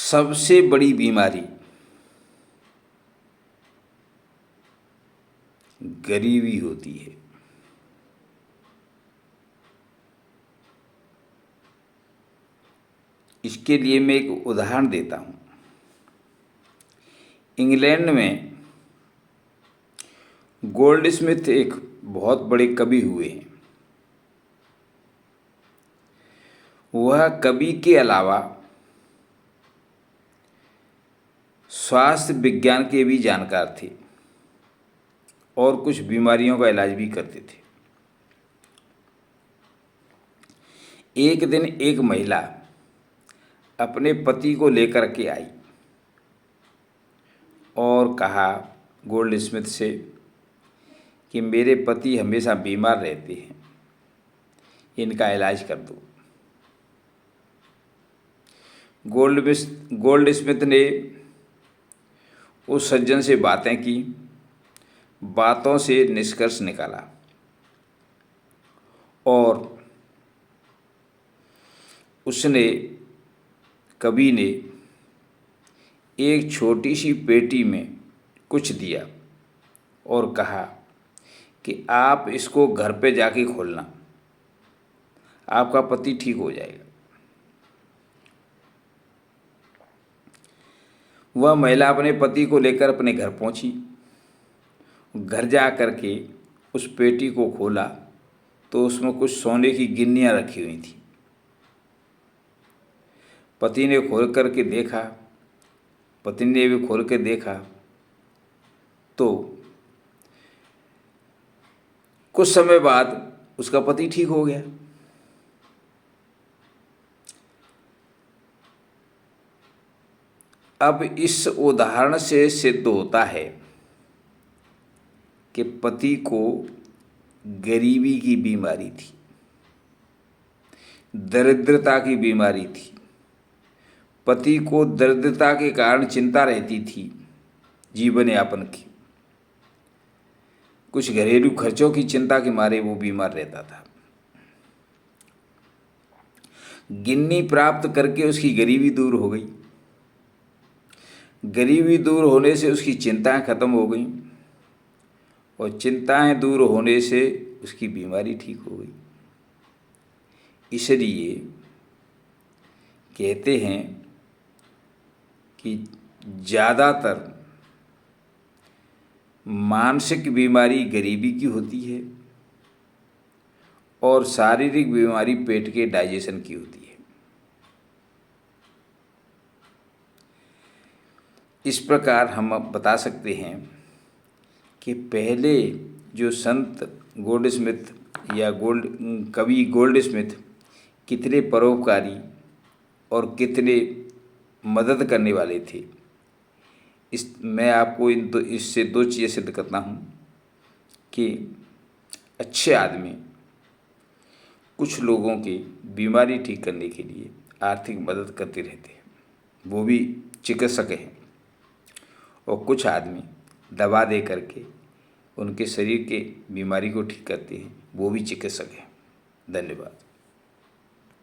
सबसे बड़ी बीमारी गरीबी होती है। इसके लिए मैं एक उदाहरण देता हूँ। इंग्लैंड में गोल्ड स्मिथ एक बहुत बड़े कवि हुए हैं। वह कवि के अलावा स्वास्थ्य विज्ञान के भी जानकार थे और कुछ बीमारियों का इलाज भी करते थे। एक दिन एक महिला अपने पति को लेकर के आई और कहा गोल्ड स्मिथ से कि मेरे पति हमेशा बीमार रहते हैं, इनका इलाज कर दो। गोल्ड स्मिथ ने उस सज्जन से बातें की, बातों से निष्कर्ष निकाला और कवि ने एक छोटी सी पेटी में कुछ दिया और कहा कि आप इसको घर पे जाके खोलना, आपका पति ठीक हो जाएगा। वह महिला अपने पति को लेकर अपने घर पहुंची। घर जा कर के उस पेटी को खोला तो उसमें कुछ सोने की गिन्नियाँ रखी हुई थी। पति ने खोल करके देखा, पत्नी ने भी खोल के देखा तो कुछ समय बाद उसका पति ठीक हो गया। अब इस उदाहरण से सिद्ध होता है कि पति को गरीबी की बीमारी थी, दरिद्रता की बीमारी थी। पति को दरिद्रता के कारण चिंता रहती थी जीवन यापन की, कुछ घरेलू खर्चों की चिंता के मारे वो बीमार रहता था। गिन्नी प्राप्त करके उसकी गरीबी दूर हो गई। गरीबी दूर होने से उसकी चिंताएं खत्म हो गई और चिंताएं दूर होने से उसकी बीमारी ठीक हो गई। इसलिए कहते हैं कि ज़्यादातर मानसिक बीमारी गरीबी की होती है और शारीरिक बीमारी पेट के डाइजेशन की होती है। इस प्रकार हम अब बता सकते हैं कि पहले जो संत गोल्ड स्मिथ या कवि गोल्ड स्मिथ कितने परोपकारी और कितने मदद करने वाले थे। मैं आपको इससे दो चीज़ें सिद्ध करता हूँ कि अच्छे आदमी कुछ लोगों की बीमारी ठीक करने के लिए आर्थिक मदद करते रहते हैं, वो भी चिकित्सक हैं, और कुछ आदमी दवा दे करके उनके शरीर के बीमारी को ठीक करते हैं, वो भी चिकित्सक हैं। धन्यवाद।